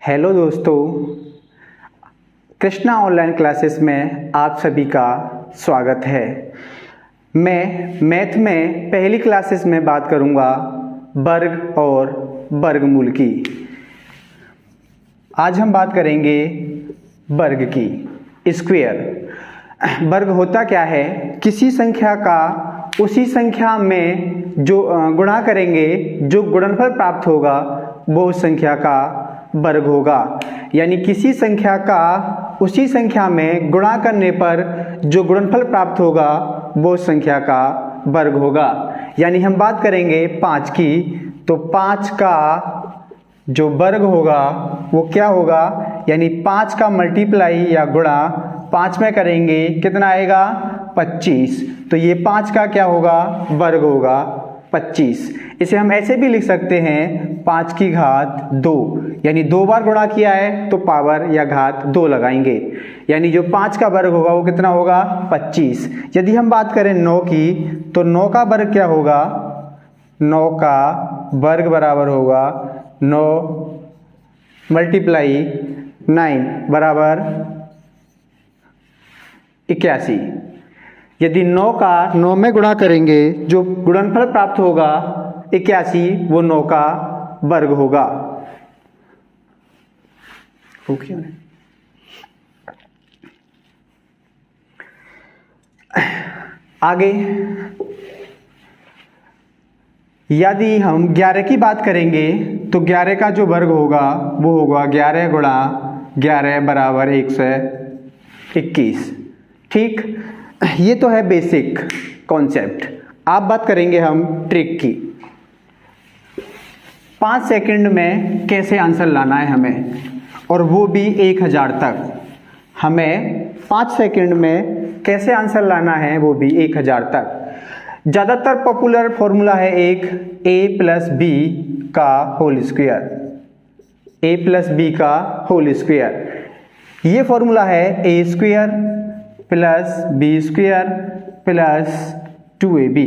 Hello दोस्तों, Krishna online classes में आप सभी का स्वागत है। मैं मैथ में पहली क्लासेस में बात करूंगा वर्ग और वर्गमूल की। आज हम बात करेंगे वर्ग की। स्क्वायर वर्ग होता क्या है? किसी संख्या का उसी संख्या में जो गुणा करेंगे, जो गुणनफल प्राप्त होगा वो उस संख्या का वर्ग होगा। यानी किसी संख्या का उसी संख्या में गुणा करने पर जो गुणनफल प्राप्त होगा वो उस संख्या का वर्ग होगा। यानी हम बात करेंगे 5 की, तो 5 का जो वर्ग होगा वो क्या होगा? यानी 5 का मल्टीप्लाई या गुणा 5 में करेंगे, कितना आएगा? 25। तो ये 5 का क्या होगा? वर्ग होगा 25। इसे हम ऐसे भी लिख सकते हैं 5 की घात 2, यानी 2 बार गुणा किया है तो पावर या घात 2 लगाएंगे। यानी जो 5 का वर्ग होगा वो कितना होगा? 25। यदि हम बात करें 9 की, तो 9 का वर्ग क्या होगा? 9 का वर्ग बराबर होगा 9 मल्टीप्लाई 9 बराबर 81। यदि 9 का 9 में गुणा करेंगे, जो गुणनफल प्राप्त होगा 81, वो 9 का वर्ग होगा। आगे यदि हम 11 की बात करेंगे, तो 11 का जो वर्ग होगा वो होगा 11 गुणा 11 बराबर 121। ठीक, ये तो है बेसिक कॉन्सेप्ट। आप बात करेंगे हम ट्रिक की। 5 सेकंड में कैसे आंसर लाना है हमें, और वो भी 1000 तक। हमें 5 सेकंड में कैसे आंसर लाना है, वो भी 1000 तक। ज़्यादातर पॉपुलर फॉर्मूला है एक a प्लस बी का whole square. a plus B का होल स्क्वायर, ये फॉर्मूला है a square plus B square plus 2ab।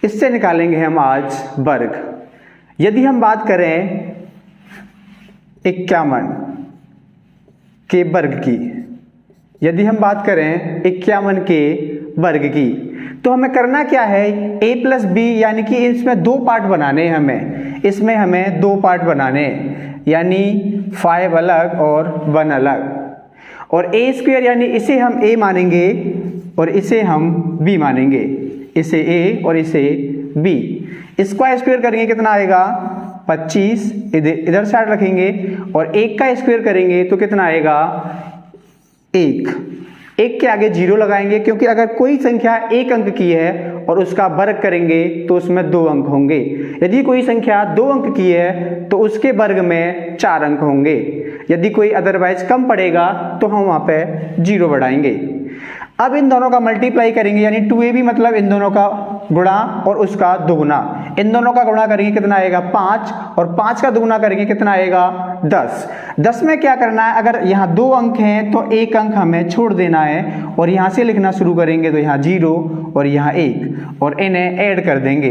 इससे निकालेंगे हम आज वर्ग। यदि हम बात करें 51 के वर्ग की, यदि हम बात करें 51 के वर्ग की, तो हमें करना क्या है? a प्लस बी, यानी कि इसमें 2 पार्ट बनाने हैं हमें। इसमें हमें 2 पार्ट बनाने, यानी 5 अलग और 1 अलग। और a स्क्वायर, यानी इसे हम a मानेंगे और इसे हम b मानेंगे। इसे a और इसे b। इसका स्क्वायर करेंगे, कितना आएगा? 25। इधर साइड रखेंगे और 1 का स्क्वायर करेंगे तो कितना आएगा? 1। 1 के आगे 0 लगाएंगे, क्योंकि अगर कोई संख्या 1 अंक की है और उसका वर्ग करेंगे तो उसमें 2 अंक होंगे। यदि कोई संख्या 2 अंक की है तो उसके वर्ग में 4 अंक होंगे। यदि कोई अदरवाइज कम पड़ेगा तो हम वहां पे 0 बढ़ाएंगे। अब इन दोनों का मल्टीप्लाई करेंगे, यानी 2ab, मतलब इन दोनों का गुणा और उसका दुगुना। इन दोनों का गुणा करेंगे, कितना आएगा? 5, और 5 का दुगुना करेंगे, कितना आएगा? 10। 10 में क्या करना है? अगर यहाँ 2 अंक हैं तो 1 अंक हमें छोड़ देना है, और यहाँ से लिखना शुरू करेंगे तो यहाँ 0 और यहाँ 1, और इन्हें ऐड कर देंगे।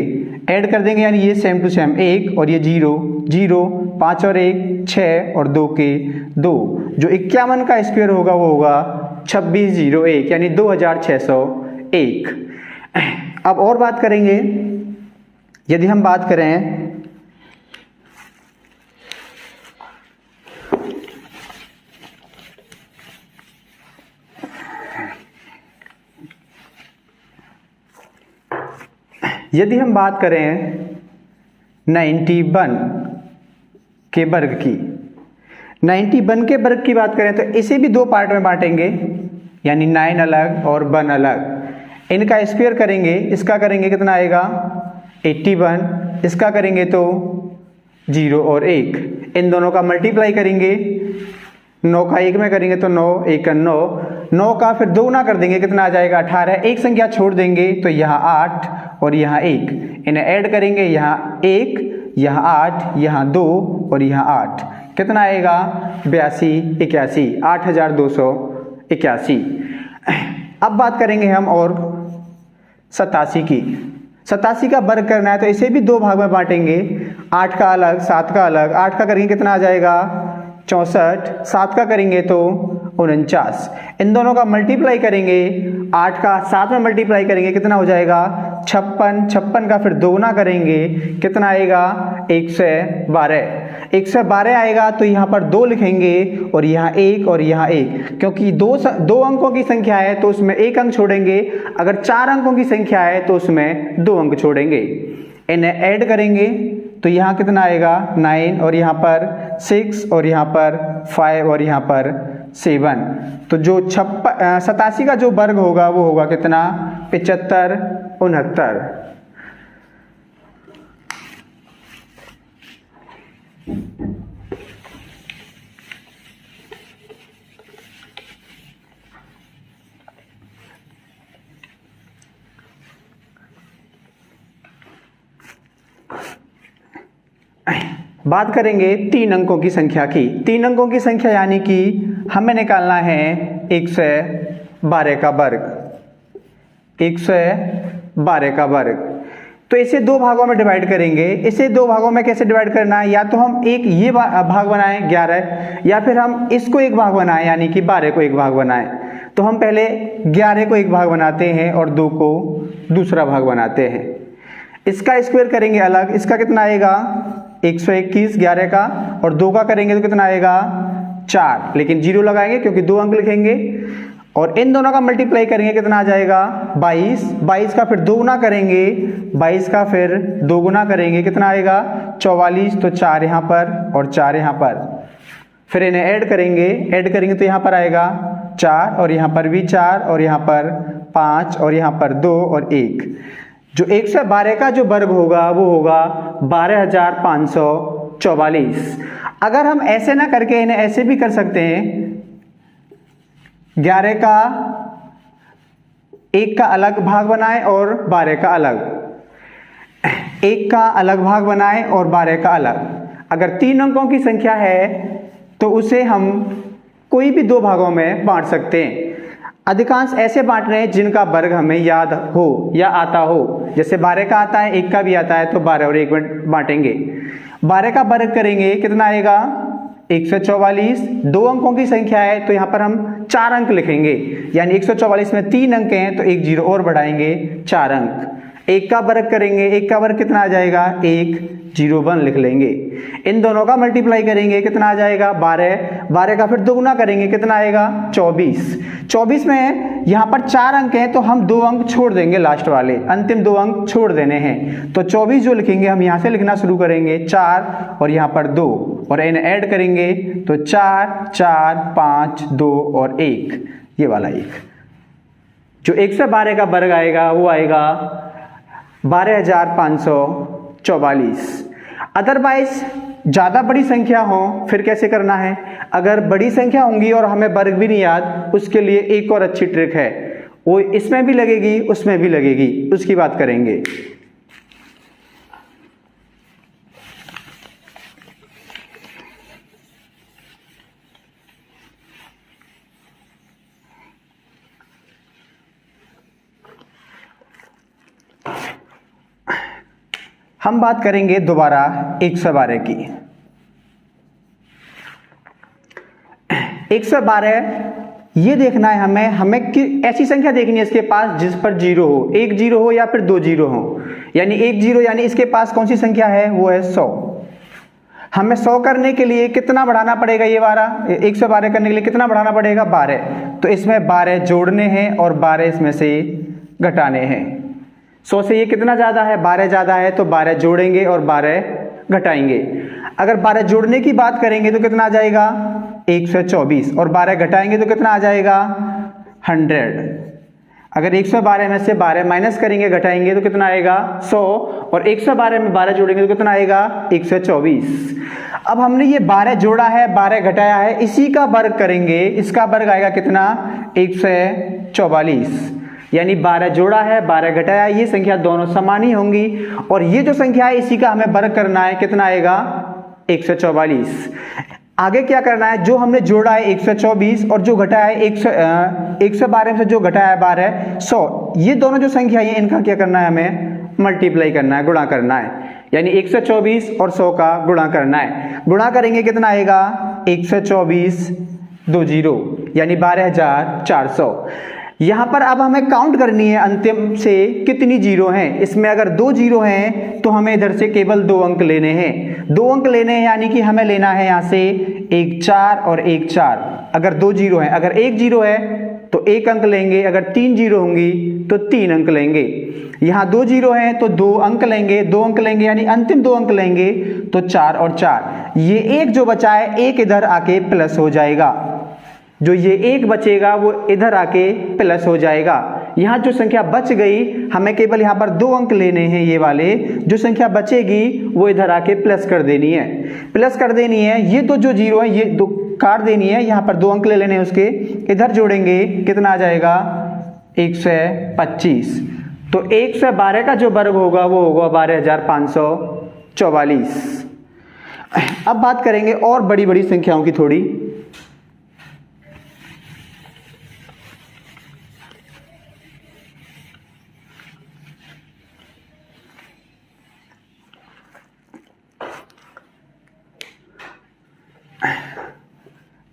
ऐड कर देंगे यानी ये सेम टू सेम 1 और ये 0 0, 5 और 1 6 और 2 के 2। जो 51 का स्क्वायर होगा वो होगा 2601, यानी 2601। अब और बात करेंगे। यदि हम बात करें यदि हम बात करें 91 के वर्ग की, 91 के वर्ग की बात करें तो इसे भी 2 पार्ट में बांटेंगे, यानी 9 अलग और 1 अलग। इनका स्क्वायर करेंगे, इसका करेंगे, कितना आएगा? 81। इसका करेंगे तो 0 और 1। इन दोनों का मल्टीप्लाई करेंगे, 9 का 1 में करेंगे तो 9 1 9, 9 का फिर 2 गुना कर देंगे, कितना आ जाएगा? 18। एक संख्या छोड़ देंगे तो यहाँ 8 और यहाँ 1। इन्हें ऐड करेंगे, यहाँ 1, यहाँ 8, यहाँ 2 और यहाँ 8, कितना आएगा? 82 81, 8281। अब बात करेंगे हम और 87 की। 87 का वर्ग करना है तो इसे भी 2 भाग में बांटेंगे, 8 का अलग 7 का अलग। 8 का करेंगे, कितना आ जाएगा? 64, 7 का करेंगे तो 49, इन दोनों का मल्टीप्लाई करेंगे, 8 का 7 में मल्टीप्लाई करेंगे कितना हो जाएगा 56, 56 का फिर दोगुना करेंगे कितना आएगा 112, 112 आएगा तो यहाँ पर 2 लिखेंगे और यहाँ 1 और यहाँ 1, क्योंकि दो अंकों की संख्या है तो उसमें 1 अंक छोड़ेंगे, अगर 4 अंकों की संख्या है तो उसमें 2 अंक छोड़ेंगे। इन्हें ऐड करेंगे तो यहाँ कितना आएगा 9 और यहाँ पर 6 और यहाँ पर 5 और यहाँ पर 7, तो जो 87 का जो वर्ग होगा वो होगा कितना 75, 69। बात करेंगे 3 अंकों की संख्या की। 3 अंकों की संख्या यानी कि हमें निकालना है 112 का वर्ग, 112 का वर्ग। तो इसे 2 भागों में डिवाइड करेंगे। इसे 2 भागों में कैसे डिवाइड करना है, या तो हम एक ये भाग बनाएं 11, या फिर हम इसको एक भाग बनाएं यानी कि 12 को एक भाग बनाएं। तो हम पहले 11 को एक भाग बनाते हैं और 2 को दूसरा भाग बनाते हैं। इसका स्क्वायर करेंगे अलग, इसका कितना आएगा 121 11 का, और 2 का करेंगे तो कितना आएगा 4, लेकिन 0 लगाएंगे क्योंकि 2 अंक लिखेंगे, और इन दोनों का मल्टीप्लाई करेंगे कितना आ जाएगा 22, 22 का फिर 2 गुना करेंगे, 22 का फिर 2 गुना करेंगे कितना आएगा 44, तो 4 यहाँ पर और 4 यहाँ पर, फिर इन्हें ऐड करेंगे तो यहाँ पर आएगा 4 और यहाँ पर भी 4 और यहाँ पर 5 और यहाँ पर 2 और 1। जो 112 का जो वर्ग होगा वो होगा 12,544। अगर हम ऐसे ना करके इन्हें ऐसे भी कर सकते हैं, 11 का 1 का अलग भाग बनाएं और 12 का अलग, 1 का अलग भाग बनाएं और 12 का अलग। अगर 3 अंकों की संख्या है तो उसे हम कोई भी 2 भागों में बांट सकते हैं। अधिकांश ऐसे बांट रहे हैं जिनका वर्ग हमें याद हो या आता हो, जैसे 12 का आता है, 1 का भी आता है, तो 12 और 1 में बांटेंगे। 12 का वर्ग करेंगे कितना आएगा 144, 2 अंकों की संख्या है तो यहाँ पर हम 4 अंक लिखेंगे, यानी 144 में 3 अंक हैं तो 1 0 और बढ़ाएंगे 4 अंक। 1 का वर्ग करेंगे, 1 का वर्ग कितना आ जाएगा 101 लिख लेंगे। इन दोनों का मल्टीप्लाई करेंगे कितना आ जाएगा 12, 12 का फिर 2 गुना करेंगे कितना आएगा 24, 24 में यहाँ पर 4 अंक हैं तो हम 2 अंक छोड़ देंगे, लास्ट वाले अंतिम 2 अंक छोड़ देने हैं, तो 24 जो लिखेंगे हम यहाँ से लिखना शुरू करेंगे 4 और यहाँ पर 2, और इन्हें ऐड करेंगे तो 4 4 5 2 और 1, ये वाला 1। जो 112 का वर्ग आएगा वो आएगा 12,544। अदरवाइज ज़्यादा बड़ी संख्या हो फिर कैसे करना है, अगर बड़ी संख्या होंगी और हमें वर्ग भी नहीं याद, उसके लिए एक और अच्छी ट्रिक है, वो इसमें भी लगेगी उसमें भी लगेगी, उसकी बात करेंगे। हम बात करेंगे दोबारा 112 की। 112 ये देखना है हमें ऐसी संख्या देखनी है इसके पास जिस पर 0 हो, 1 0 हो या फिर 2 0 हो, यानी 1 0 यानी इसके पास कौन सी संख्या है वो है 100। हमें 100 करने के लिए कितना बढ़ाना पड़ेगा, ये 112 करने के लिए कितना बढ़ाना पड़ेगा 12, तो इसमें 12 जोड़ने हैं और 12 इसमें से घटाने हैं। 100 से ये कितना ज़्यादा है 12 ज़्यादा है, तो 12 जोड़ेंगे और 12 घटाएंगे। अगर 12 जोड़ने की बात करेंगे तो कितना आ जाएगा 124, और 12 घटाएंगे तो कितना आ जाएगा 100। अगर 112 में से 12 माइनस करेंगे घटाएंगे तो कितना आएगा 100, और 112 में 12 जोड़ेंगे तो कितना आएगा 124। अब हमने ये 12 जोड़ा है 12 घटाया है, इसी का वर्ग करेंगे, इसका वर्ग आएगा कितना 144, यानी 12 जोड़ा है 12 घटाया, ये संख्या दोनों समान ही होंगी, और ये जो संख्या है इसी का हमें वर्ग करना है, कितना आएगा 144। आगे क्या करना है, जो हमने जोड़ा है 124 और जो घटाया है 112 से जो घटाया है 12 100, ये दोनों जो संख्या है इनका क्या करना है हमें मल्टीप्लाई करना है, गुणा करना है, यानी 124 और 100 का गुणा करना है। गुणा करेंगे कितना आएगा 124 दो जीरो यानी 12,400। यहाँ पर अब हमें काउंट करनी है अंतिम से कितनी जीरो हैं। इसमें अगर 2 जीरो हैं तो हमें इधर से केवल 2 अंक लेने हैं। 2 अंक लेने हैं यानी कि हमें लेना है यहाँ से 1 4 और 1 4। अगर 2 जीरो हैं, अगर 1 जीरो है तो 1 अंक लेंगे, अगर 3 जीरो होंगी तो 3 अंक लेंगे। यहाँ 2 जीरो हैं तो 2 अंक लेंगे, 2 अंक लेंगे यानी अंतिम 2 अंक लेंगे तो 4 और 4। ये 1 जो बचा है 1 इधर आके प्लस हो जाएगा। जो ये 1 बचेगा वो इधर आके प्लस हो जाएगा। यहाँ जो संख्या बच गई हमें केवल यहाँ पर 2 अंक लेने हैं, ये वाले जो संख्या बचेगी वो इधर आके प्लस कर देनी है, प्लस कर देनी है। ये तो जो जीरो है ये 2 काट देनी है, यहाँ पर 2 अंक ले लेने हैं उसके, इधर जोड़ेंगे कितना आ जाएगा 125। तो 112 का जो वर्ग होगा वो होगा 12,544। अब बात करेंगे और बड़ी बड़ी संख्याओं की थोड़ी।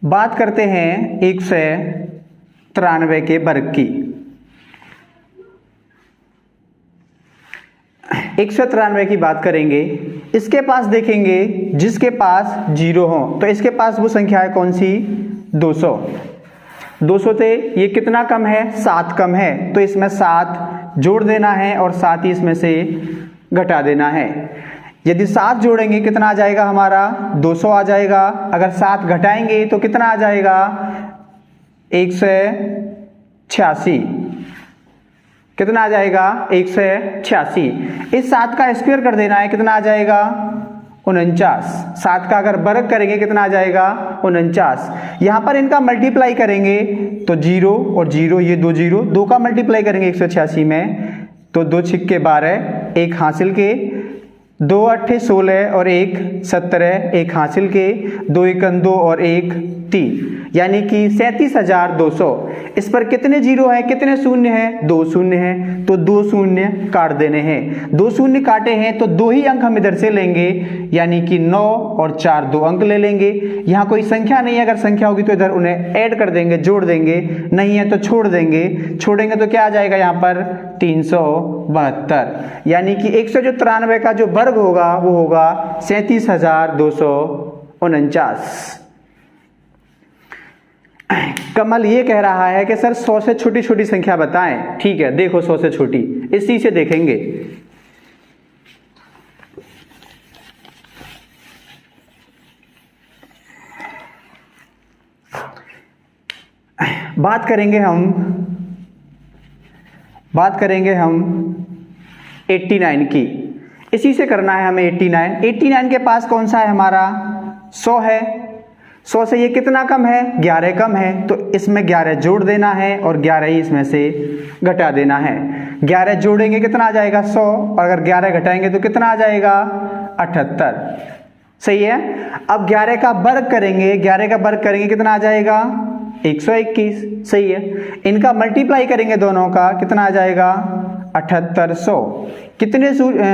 बात करते हैं 193 के वर्ग की। 193 की बात करेंगे। इसके पास देखेंगे जिसके पास जीरो हो तो इसके पास वो संख्या है कौन सी 200। 200 से ये कितना कम है 7 कम है तो इसमें 7 जोड़ देना है और 7 ही इसमें से घटा देना है। यदि 7 जोड़ेंगे कितना आ जाएगा हमारा 200 आ जाएगा। अगर 7 घटाएंगे तो कितना आ जाएगा 186। कितना आ जाएगा 186। इस 7 का स्क्वायर कर देना है कितना आ जाएगा 49। 7 का अगर वर्ग करेंगे कितना आ जाएगा 49। यहाँ पर इनका मल्टीप्लाई करेंगे तो 0 और 0 ये 2 जीरो, 2 का मल्टीप्लाई करेंगे 186 में तो 2 छिक्के 12, 1 हासिल के, 2 8 16 और 1 17, 1 हासिल के, 2 1 2 और 1 3 यानी कि 37,200। इस पर कितने जीरो हैं कितने शून्य हैं 2 शून्य हैं तो 2 शून्य काट देने हैं। 2 शून्य काटे हैं तो 2 ही अंक हम इधर से लेंगे यानी कि 9 और 4 2 अंक ले लेंगे। यहाँ कोई संख्या नहीं है, अगर संख्या होगी तो इधर उन्हें ऐड कर देंगे जोड़ देंगे, नहीं है तो छोड़ देंगे। छोड़ेंगे तो क्या आ जाएगा यहाँ पर 372 यानी कि 193 का जो वर्ग होगा वो होगा 37,249। कमल ये कह रहा है कि सर 100 से छोटी छोटी संख्या बताएं। ठीक है देखो 100 से छोटी इसी से देखेंगे। बात करेंगे हम 89 की। इसी से करना है हमें 89 के पास कौन सा है हमारा 100 है। 100 से ये कितना कम है 11 कम है तो इसमें 11 जोड़ देना है और 11 ही इसमें से घटा देना है। 11 जोड़ेंगे कितना आ जाएगा 100 और अगर 11 घटाएंगे तो कितना आ जाएगा 78। सही है। अब 11 का वर्ग करेंगे, 11 का वर्ग करेंगे कितना आ जाएगा 121। सही है। इनका मल्टीप्लाई करेंगे दोनों का कितना आ जाएगा 7800। कितने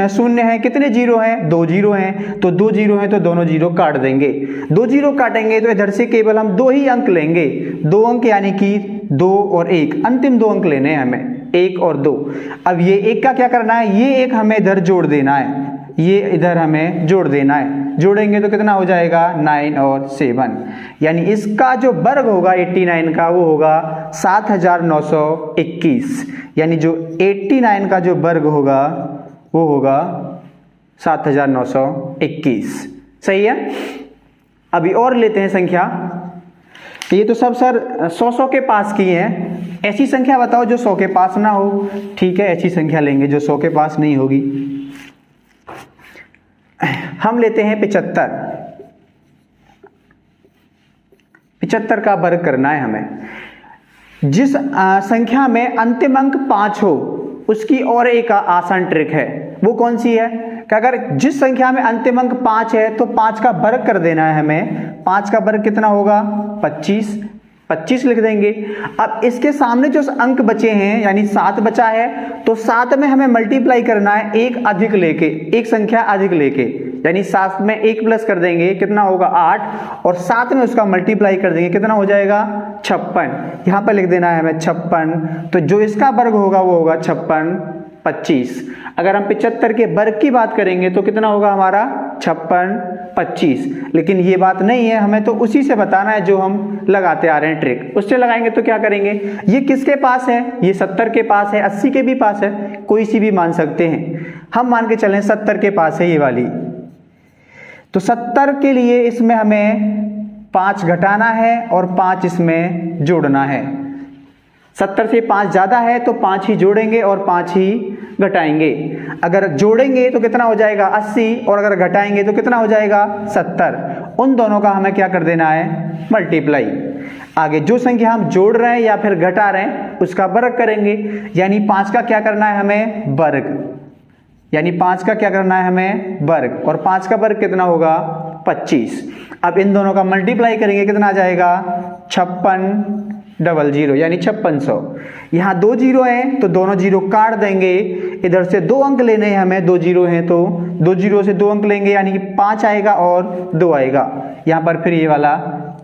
शून्य हैं कितने जीरो हैं 2 जीरो हैं तो 2 जीरो हैं तो दोनों जीरो काट देंगे। 2 जीरो काटेंगे तो इधर से केवल हम 2 ही अंक लेंगे, 2 अंक यानी कि 2 और 1, अंतिम 2 अंक लेने हैं हमें 1 और 2। अब ये 1 का क्या करना है ये 1 हमें इधर जोड़ देना है, ये इधर हमें जोड़ देना है। जोड़ेंगे तो कितना हो जाएगा 9 और 7 यानी इसका जो वर्ग होगा 89 का वो होगा 7,921 यानी जो 89 का जो वर्ग होगा वो होगा 7,921। सही है। अभी और लेते हैं संख्या। ये तो सब सर 100 के पास की हैं, ऐसी संख्या बताओ जो 100 के पास ना हो। ठीक है ऐसी संख्या लेंगे जो 100 के पास नहीं होगी। हम लेते हैं 75। 75 का वर्ग करना है हमें। जिस संख्या में अंतिम अंक 5 हो उसकी और एक आसान ट्रिक है। वो कौन सी है कि अगर जिस संख्या में अंतिम अंक 5 है तो 5 का वर्ग कर देना है हमें। 5 का वर्ग कितना होगा 25। 25 लिख देंगे। अब इसके सामने जो अंक बचे हैं यानी 7 बचा है, तो 7 में हमें मल्टीप्लाई करना है एक अधिक लेके, एक संख्या अधिक लेके, यानी 7 में 1 प्लस कर देंगे, कितना होगा 8, और 7 में उसका मल्टीप्लाई कर देंगे, कितना हो जाएगा 56। यहां पर लिख देना है हमें 56। तो जो इसका वर्ग होगा वो होगा 56 25। अगर हम 75 के वर्ग की बात करेंगे तो कितना होगा हमारा 56 25। लेकिन ये बात नहीं है, हमें तो उसी से बताना है जो हम लगाते आ रहे हैं ट्रिक, उससे लगाएंगे। तो क्या करेंगे, ये किसके पास है, ये 70 के पास है, 80 के भी पास है, कोई सी भी मान सकते हैं। हम मान के चलें 70 के पास है ये वाली, तो 70 के लिए इसमें हमें 5 घटाना है और 5 इसमें जोड़ना है। 70 से 5 ज्यादा है तो 5 ही जोड़ेंगे और 5 ही घटाएंगे। अगर जोड़ेंगे तो कितना हो जाएगा 80, और अगर घटाएंगे तो कितना हो जाएगा 70। उन दोनों का हमें क्या कर देना है, मल्टीप्लाई। आगे जो संख्या हम जोड़ रहे हैं या फिर घटा रहे हैं उसका वर्ग करेंगे, यानी 5 का क्या करना है हमें वर्ग, यानी 5 का क्या करना है हमें वर्ग, और 5 का वर्ग कितना होगा 25। अब इन दोनों का मल्टीप्लाई करेंगे, कितना आ जाएगा 5600 यानी 5600। यहाँ 2 जीरो हैं तो दोनों जीरो काट देंगे, इधर से 2 अंक लेने हैं हमें, 2 जीरो हैं तो 2 जीरो से 2 अंक लेंगे, यानी कि 5 आएगा और 2 आएगा। यहाँ पर फिर ये वाला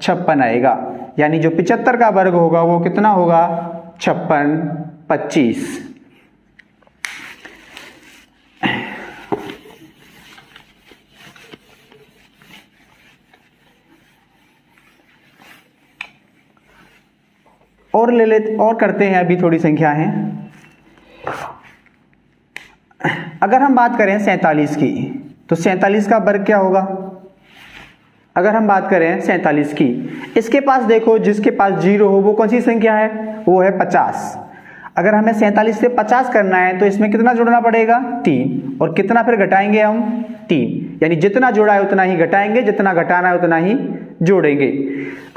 56 आएगा, यानी जो 75 का वर्ग होगा वो कितना होगा 56 25। और ले लेते और करते हैं अभी थोड़ी संख्या है। अगर हम बात करें 47 की, तो 47 का वर्ग क्या होगा। अगर हम बात करें 47 की, इसके पास देखो, जिसके पास 0 हो वो कौन सी संख्या है, वो है 50। अगर हमें 47 से 50 करना है तो इसमें कितना जोड़ना पड़ेगा 3, और कितना फिर घटाएंगे हम 3, यानी जितना जोड़ा है उतना ही घटाएंगे, जितना घटाना है उतना ही जोड़ेंगे।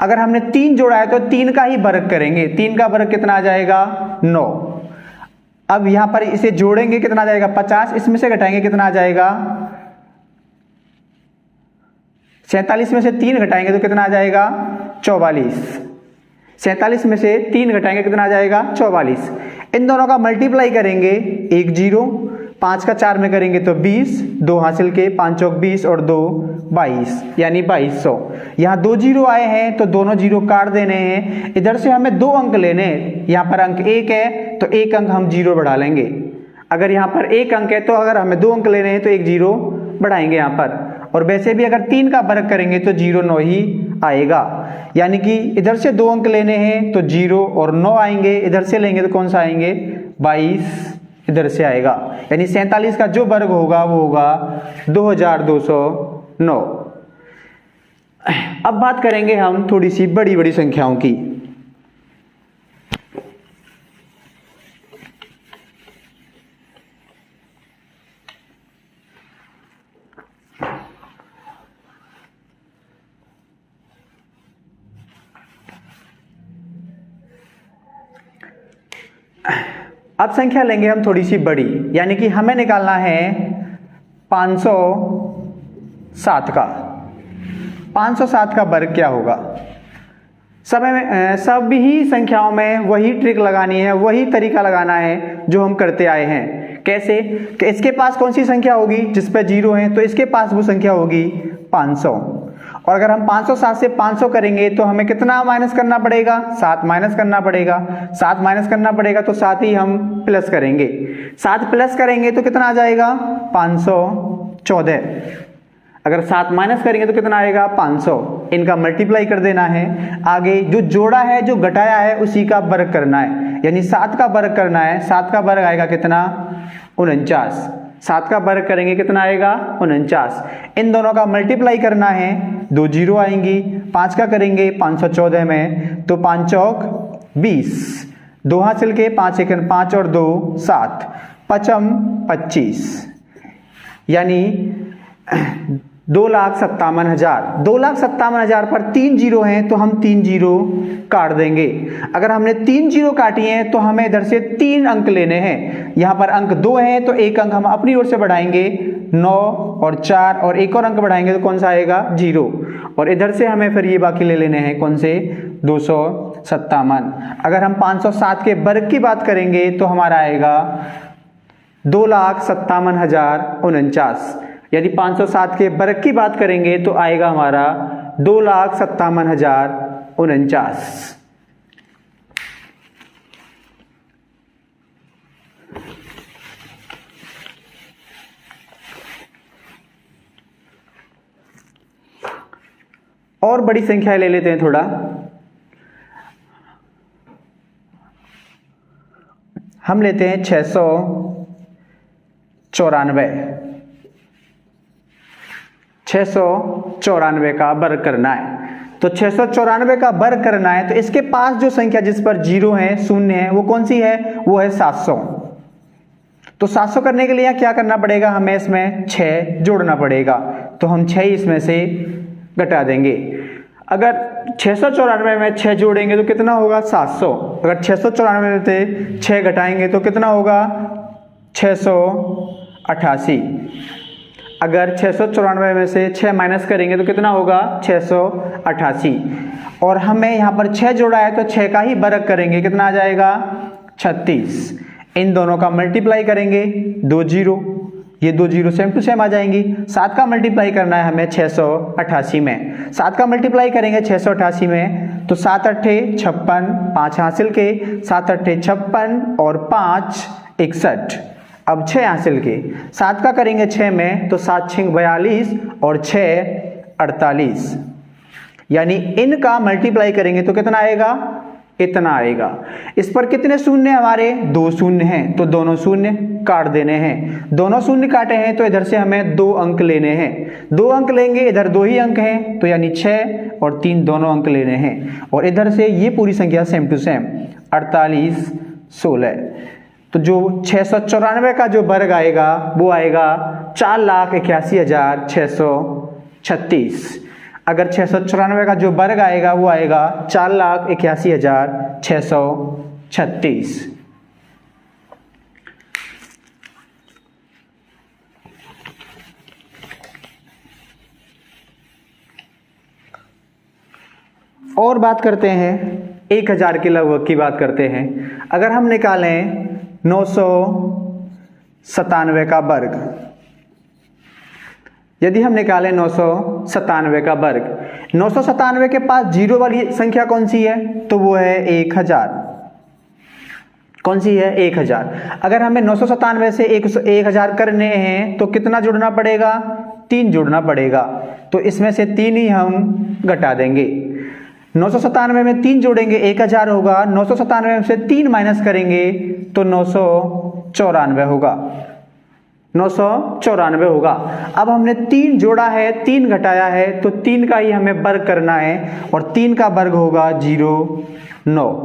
अगर हमने 3 जोड़ा है तो 3 का ही वर्ग करेंगे, 3 का वर्ग कितना आ जाएगा 9। अब यहां पर इसे जोड़ेंगे, कितना आ जाएगा 50, इसमें से घटाएंगे कितना आ जाएगा 47 में से 3 घटाएंगे तो कितना आ जाएगा 44। 47 में से 3 घटाएंगे कितना आ जाएगा 44। इन दोनों का मल्टीप्लाई करेंगे, 1 जीरो, 5 का 4 में करेंगे तो 20, 2 हासिल के, 5 चौक 20 और 2 22, यानी 2200। यहाँ 2 जीरो आए हैं तो दोनों जीरो काट देने हैं, इधर से हमें 2 अंक लेने हैं। यहाँ पर अंक 1 है तो 1 अंक हम जीरो बढ़ा लेंगे। अगर यहाँ पर 1 अंक है तो अगर हमें 2 अंक लेने हैं तो 1 जीरो बढ़ाएंगे यहाँ पर। और वैसे भी अगर 3 का वर्ग करेंगे तो 0 9 ही आएगा, यानी कि इधर से 2 अंक लेने हैं तो 0 और 9 आएंगे, इधर से लेंगे तो कौन सा आएंगे 22 इधर से आएगा, यानी 47 का जो वर्ग होगा वो होगा 2209। अब बात करेंगे हम थोड़ी सी बड़ी बड़ी संख्याओं की। अब संख्या लेंगे हम थोड़ी सी बड़ी, यानी कि हमें निकालना है 507 का। 507 का वर्ग क्या होगा। सभी संख्याओं में वही ट्रिक लगानी है, वही तरीका लगाना है जो हम करते आए हैं। कैसे कि इसके पास कौन सी संख्या होगी जिस पे 0 है, तो इसके पास वो संख्या होगी 500। और अगर हम 507 से 500 करेंगे तो हमें कितना माइनस करना पड़ेगा 7 माइनस करना पड़ेगा। 7 माइनस करना पड़ेगा तो 7 ही हम प्लस करेंगे। 7 प्लस करेंगे तो कितना आ जाएगा 514। अगर 7 माइनस करेंगे तो कितना आएगा 500। इनका मल्टीप्लाई कर देना है। आगे जो जोड़ा है जो घटाया है उसी का वर्ग करना है, यानी 7 का वर्ग करना है। 7 का वर्ग आएगा कितना 49। 7 का वर्ग करेंगे कितना आएगा 49। इन दोनों का मल्टीप्लाई करना है, 2 जीरो आएंगी। 5 का करेंगे 514 में तो 5 चौक 20, 2 हासिल के, 5 एक 5 और 2 7, 5 25, यानी 2,57,000। 2,57,000 पर 3 जीरो हैं तो हम 3 जीरो काट देंगे। अगर हमने 3 जीरो काटी हैं तो हमें इधर से 3 अंक लेने हैं। यहाँ पर अंक 2 हैं तो 1 अंक हम अपनी ओर से बढ़ाएंगे, 9 और 4, और 1 और अंक बढ़ाएंगे तो कौन सा आएगा 0। और इधर से हमें फिर ये बाकी ले लेने हैं कौन से 200 अगर हम 507 के वर्ग की बात करेंगे तो हमारा आएगा 2,57,049। यदि 507 के वर्ग की बात करेंगे तो आएगा हमारा 2,57,049। और बड़ी संख्या ले लेते हैं थोड़ा। हम लेते हैं 694 का वर्ग करना है। तो 694 का वर्ग करना है तो इसके पास जो संख्या जिस पर जीरो है, शून्य है, वो कौन सी है? वो है 700। तो 700 करने के लिए क्या करना पड़ेगा? हमें इसमें 6 जोड़ना पड़ेगा। तो हम 6 इसमें से घटा देंगे। अगर 694 में 6 जोड़ेंगे तो कितना होगा? 700। अगर 694 में से 6 घटाएंगे तो कितना होगा? 688। अगर 694 में से 6 माइनस करेंगे तो कितना होगा? 688। और हमें यहाँ पर 6 जोड़ा है तो 6 का ही वर्ग करेंगे, कितना आ जाएगा? 36। इन दोनों का मल्टीप्लाई करेंगे, 2 जीरो, ये 2 जीरो सेम टू सेम आ जाएंगी। 7 का मल्टीप्लाई करना है हमें 688 में। 7 का मल्टीप्लाई करेंगे 688 में तो 7 अट्ठे 56, 5 हासिल के, 7 अट्ठे 56 और 5 61। अब 6 हासिल के, 7 का करेंगे 6 में तो 7 6 42 और 6 48। यानी इनका मल्टीप्लाई करेंगे तो कितना आएगा? इतना आएगा। इस पर कितने शून्य हमारे? 2 शून्य हैं तो दोनों शून्य काट देने हैं। दोनों शून्य काटे हैं तो इधर से हमें 2 अंक लेने हैं। 2 अंक लेंगे, इधर 2 ही अंक हैं तो यानी 6 और 3 दोनों अंक लेने हैं। और इधर से ये पूरी संख्या सेम टू सेम 48 16। तो जो 694 का जो वर्ग आएगा वो आएगा 4,81,636। अगर 694 का जो वर्ग आएगा वो आएगा 4,81,636। और बात करते हैं 1000 के लगभग की बात करते हैं। अगर हम निकालें 997 का वर्ग, यदि हम निकालें 997 का वर्ग, 997 के पास जीरो वाली संख्या कौन सी है? तो वो है 1000। कौन सी है? 1000। अगर हमें 997 से 1000 करने हैं तो कितना जोड़ना पड़ेगा? 3 जोड़ना पड़ेगा। तो इसमें से 3 ही हम घटा देंगे। 997 में 3 जोड़ेंगे 1000 होगा, 997 में से 3 माइनस करेंगे तो 994 होगा। 994 होगा। अब हमने 3 जोड़ा है, 3 घटाया है तो 3 का ही हमें वर्ग करना है और 3 का वर्ग होगा 09।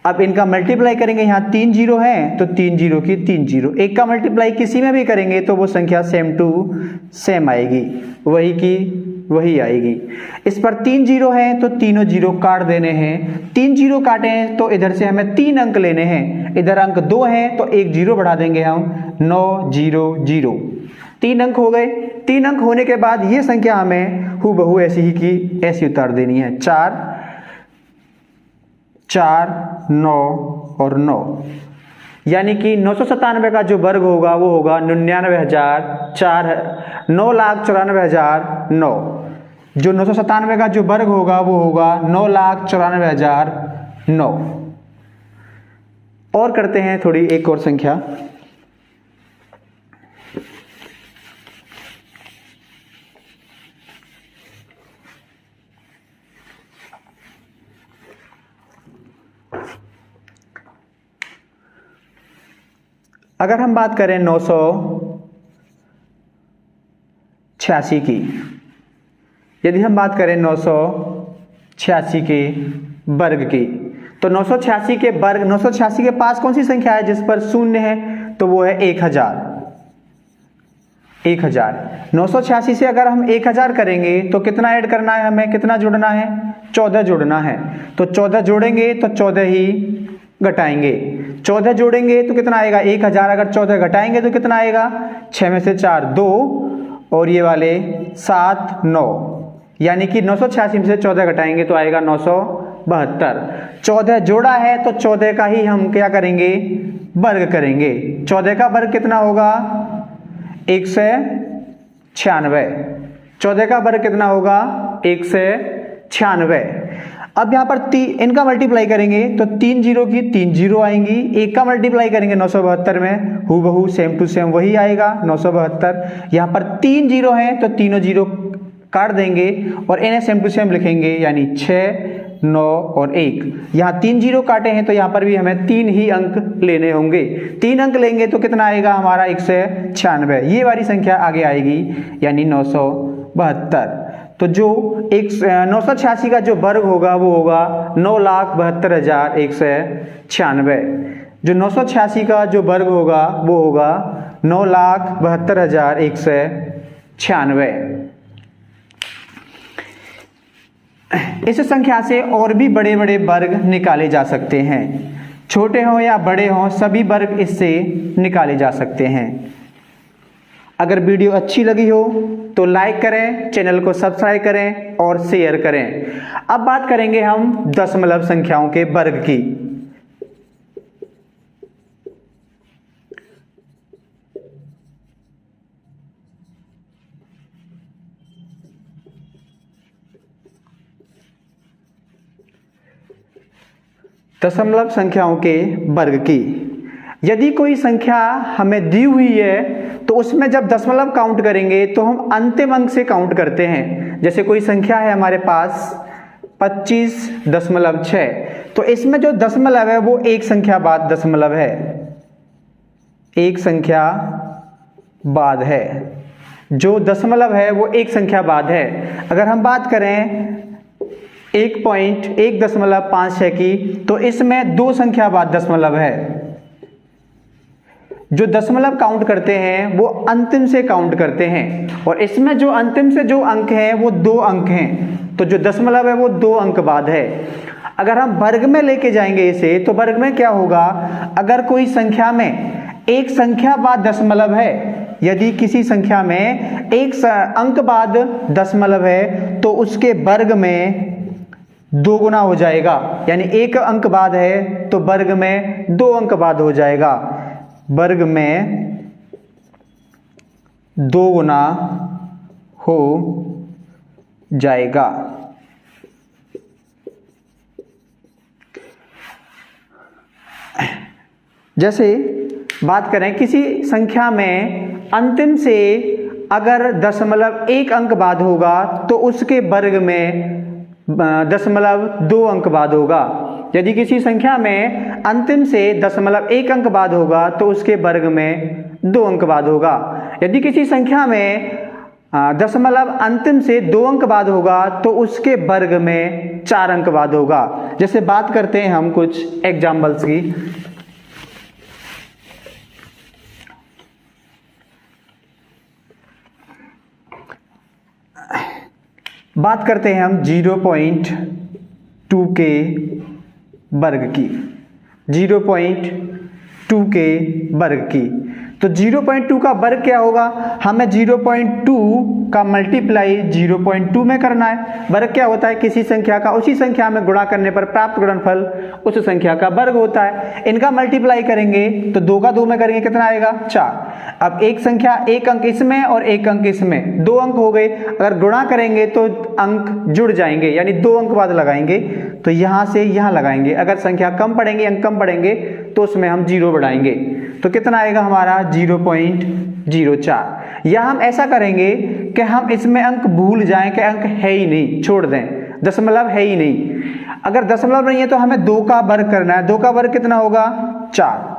अब इनका मल्टीप्लाई करेंगे, यहाँ 3 जीरो हैं तो 3 जीरो की 3 जीरो। एक का मल्टीप्लाई किसी में भी करेंगे तो वो संख्या सेम टू सेम आएगी, वही की वही आएगी। इस पर 3 जीरो हैं तो तीनों जीरो काट देने हैं। 3 जीरो काटे हैं तो इधर से हमें 3 अंक लेने हैं। इधर अंक 2 हैं तो 1 जीरो बढ़ा देंगे हम, 9 0 0। 3 अंक हो गए। 3 अंक होने के बाद ये संख्या हमें हूबहू ऐसी ही की ऐसी उतार देनी है। 4 4 9 और 9, यानी कि 997 का जो वर्ग होगा वो होगा 9,94,9। जो 997 का जो वर्ग होगा वो होगा 9,94,009। और करते हैं थोड़ी एक और संख्या। अगर हम बात करें 986 की, यदि हम बात करें 986 के वर्ग की, तो 986 के वर्ग, 986 के पास कौन सी संख्या है जिस पर शून्य है? तो वो है 1000। 1000। 986 से अगर हम 1000 करेंगे तो कितना ऐड करना है हमें? कितना जोड़ना है? 14 जोड़ना है। तो 14 जोड़ेंगे तो 14 ही घटाएंगे। 14 जोड़ेंगे तो कितना आएगा? 1000। अगर 14 घटाएंगे तो कितना आएगा? 6 में से 4 2 और ये वाले 7 9, यानी कि 986 में से 14 घटाएंगे तो आएगा 72। 14 जोड़ा है तो 14 का ही हम क्या करेंगे, वर्ग करेंगे। 14 का वर्ग कितना होगा, 196। 14 का वर्ग कितना होगा, 196। अब यहाँ पर इनका मल्टीप्लाई करेंगे तो 3 जीरो की 3 जीरो आएंगी। एक का मल्टीप्लाई करेंगे 972 में, हूबहू सेम टू सेम वही आएगा 972। यहाँ पर 3 जीरो हैं तो तीनों जीरो काट देंगे और इन्हें सेम टू सेम लिखेंगे, यानी 6, 9 और 1। यहाँ 3 जीरो काटे हैं तो यहाँ पर भी हमें 3 ही अंक लेने होंगे। 3 अंक लेंगे तो कितना आएगा हमारा, 196। ये वाली संख्या आगे आएगी, यानी 972। तो जो 986 का जो वर्ग होगा वो होगा 9,72,196। जो 986 का जो वर्ग होगा वो होगा 9,72,196। इस संख्या से और भी बड़े बड़े वर्ग निकाले जा सकते हैं, छोटे हों या बड़े हों सभी वर्ग इससे निकाले जा सकते हैं। अगर वीडियो अच्छी लगी हो तो लाइक करें, चैनल को सब्सक्राइब करें और शेयर करें। अब बात करेंगे हम दशमलव संख्याओं के वर्ग की। दशमलव संख्याओं के वर्ग की। यदि कोई संख्या हमें दी हुई है तो उसमें जब दशमलव काउंट करेंगे तो हम अंतिम अंक से काउंट करते हैं। जैसे कोई संख्या है हमारे पास 25.6, तो इसमें जो दशमलव है वो एक संख्या बाद दशमलव है, एक संख्या बाद है। जो दशमलव है वो एक संख्या बाद है। अगर हम बात करें 1.156 की तो इसमें 2 संख्या बाद दशमलव है। जो दशमलव काउंट करते हैं वो अंतिम से काउंट करते हैं और इसमें जो अंतिम से जो अंक हैं वो 2 अंक हैं, तो जो दशमलव है वो 2 अंक बाद है। अगर हम वर्ग में लेके जाएंगे इसे तो वर्ग में क्या होगा, अगर कोई संख्या में एक संख्या बाद दशमलव है, यदि किसी संख्या में एक अंक बाद दशमलव है तो उसके वर्ग में 2 गुना हो जाएगा, यानी एक अंक बाद है तो वर्ग में 2 अंक बाद हो जाएगा, वर्ग में 2 गुना हो जाएगा। जैसे बात करें किसी संख्या में अंतिम से अगर दशमलव 1 अंक बाद होगा तो उसके वर्ग में दशमलव 2 अंक बाद होगा। यदि किसी संख्या में अंतिम से दशमलव 1 अंक बाद होगा तो उसके वर्ग में 2 अंक बाद होगा। यदि किसी संख्या में दशमलव अंतिम से 2 अंक बाद होगा तो उसके वर्ग में 4 अंक बाद होगा। जैसे बात करते हैं हम कुछ एग्जाम्पल्स की। बात करते हैं हम 0.2 के वर्ग की, 0.2 के वर्ग की। तो 0.2 का वर्ग क्या होगा, हमें 0.2 का मल्टीप्लाई 0.2 में करना है। वर्ग क्या होता है, किसी संख्या का उसी संख्या में गुणा करने पर प्राप्त गुणनफल उस संख्या का वर्ग होता है। इनका मल्टीप्लाई करेंगे तो 2 का 2 में करेंगे, कितना आएगा 4। अब एक संख्या एक अंक इसमें और एक अंक इसमें, 2 अंक हो गए। अगर गुणा करेंगे तो अंक जुड़ जाएंगे, यानी 2 अंक बाद लगाएंगे तो यहां से यहां लगाएंगे। अगर संख्या कम पड़ेंगे, अंक कम पड़ेंगे तो उसमें हम 0 बढ़ाएंगे, तो कितना आएगा हमारा 0.04। या हम ऐसा करेंगे कि हम इसमें अंक भूल जाएं कि अंक है ही नहीं, छोड़ दें, दशमलव है ही नहीं। अगर दशमलव नहीं है तो हमें 2 का वर्ग करना है। 2 का वर्ग कितना होगा 4।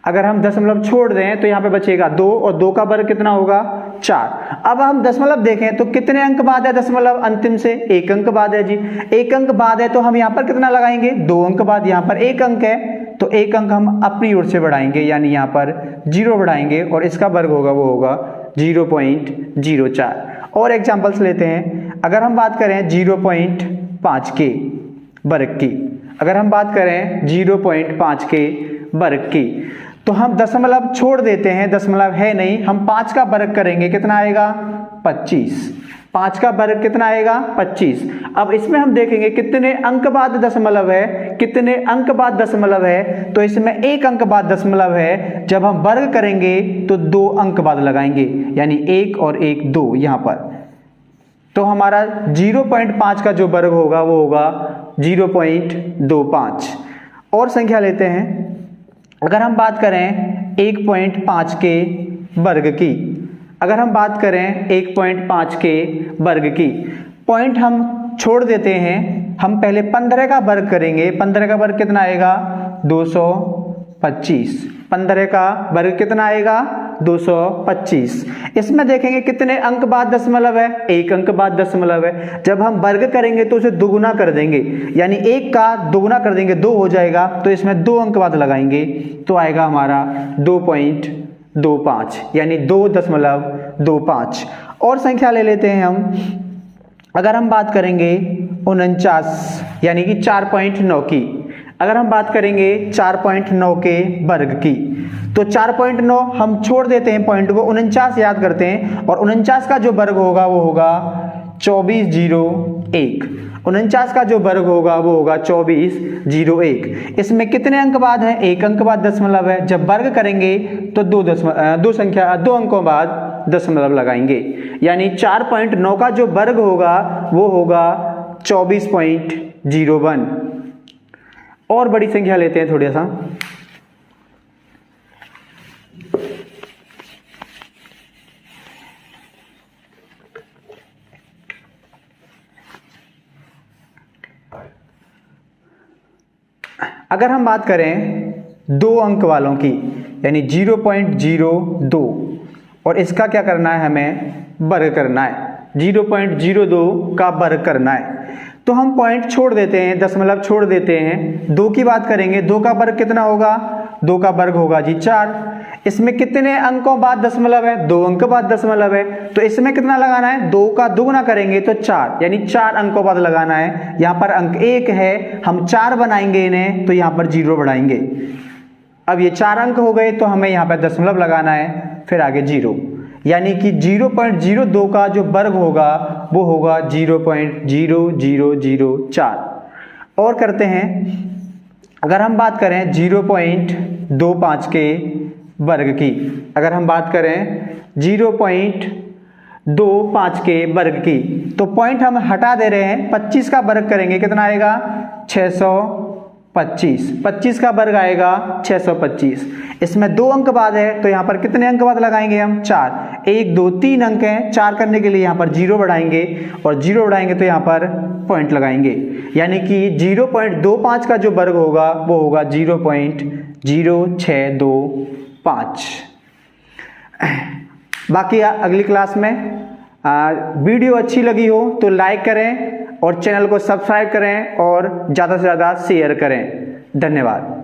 अगर हम दशमलव छोड़ दें तो यहाँ पे बचेगा 2 और 2 का वर्ग कितना होगा 4। अब हम दशमलव देखें तो कितने अंक बाद है दशमलव अंतिम से, 1 अंक बाद है जी। 1 अंक बाद है तो हम यहाँ पर कितना लगाएंगे 2 अंक बाद। यहाँ पर 1 अंक है तो 1 अंक हम अपनी ओर से बढ़ाएंगे, यानी यहाँ पर 0 बढ़ाएंगे और इसका वर्ग होगा वो होगा 0.04। और एग्जाम्पल्स लेते हैं। अगर हम बात करें 0.5 के वर्ग की, अगर हम बात करें 0.5 के वर्ग की तो हम दशमलव छोड़ देते हैं, दशमलव है नहीं, हम 5 का वर्ग करेंगे, कितना आएगा 25। 5 का वर्ग कितना आएगा 25। अब इसमें हम देखेंगे कितने अंक बाद दशमलव है, कितने अंक बाद दशमलव है, तो इसमें 1 अंक बाद दशमलव है। जब हम वर्ग करेंगे तो 2 अंक बाद लगाएंगे, यानी 1 और 1 2 यहां पर। तो हमारा 0.5 का जो वर्ग होगा वो होगा 0.25। और संख्या लेते हैं, अगर हम बात करें 1.5 के वर्ग की, अगर हम बात करें 1.5 के वर्ग की, पॉइंट हम छोड़ देते हैं, हम पहले 15 का वर्ग करेंगे। 15 का वर्ग कितना आएगा 225। 15 का वर्ग कितना आएगा 225। इसमें देखेंगे कितने अंक बाद दशमलव है, 1 अंक बाद दशमलव है। जब हम वर्ग करेंगे तो उसे दुगुना कर देंगे, यानी 1 का दुगुना कर देंगे 2 हो जाएगा, तो इसमें 2 अंक बाद लगाएंगे तो आएगा हमारा 2.25, यानी 2.25। और संख्या ले लेते हैं हम, अगर हम बात करेंगे 49 यानी कि 4.9 की, अगर हम बात करेंगे 4.9 के वर्ग की, तो 4.9 हम छोड़ देते हैं पॉइंट को, 49 याद करते हैं, और 49 का जो वर्ग होगा वो होगा 2401। 49 का जो वर्ग होगा वो होगा 2401। इसमें कितने अंक बाद है, 1 अंक बाद दशमलव है। जब वर्ग करेंगे तो 2 अंकों बाद दशमलव लगाएंगे, यानी 4.9 का जो वर्ग होगा वो होगा 24.01। और बड़ी संख्या लेते हैं थोड़ा सा, अगर हम बात करें 2 अंक वालों की, यानी 0.02, और इसका क्या करना है, हमें वर्ग करना है। 0.02 का वर्ग करना है, तो हम पॉइंट छोड़ देते हैं, दशमलव छोड़ देते हैं। 2 की बात करेंगे, 2 का वर्ग कितना होगा, 2 का वर्ग होगा जी 4। इसमें कितने अंकों बाद दशमलव है, 2 अंक बाद दशमलव है, तो इसमें कितना लगाना है, 2 का दुगुना करेंगे तो 4, यानी 4 अंकों बाद लगाना है। यहाँ पर अंक 1 है, हम 4 बनाएंगे इन्हें, तो यहाँ पर 0 बढ़ाएंगे। अब ये 4 अंक हो गए, तो हमें यहाँ पर दशमलव लगाना है, फिर आगे 0, यानी कि 0.02 का जो वर्ग होगा वो होगा 0.0004। और करते हैं, अगर हम बात करें 0.25 के वर्ग की, अगर हम बात करें 0.25 के वर्ग की, तो पॉइंट हम हटा दे रहे हैं, 25 का वर्ग करेंगे कितना आएगा 625। 25 का वर्ग आएगा 625। इसमें 2 अंक बाद है, तो यहाँ पर कितने अंक बाद लगाएंगे हम, 4। 1 2 3 अंक हैं, 4 करने के लिए यहाँ पर 0 बढ़ाएंगे, और 0 बढ़ाएंगे तो यहाँ पर पॉइंट लगाएंगे, यानी कि 0.25 का जो वर्ग होगा वो होगा 0.0625। बाकी अगली क्लास में वीडियो अच्छी लगी हो तो लाइक करें और चैनल को सब्सक्राइब करें और ज़्यादा से ज़्यादा शेयर करें। धन्यवाद।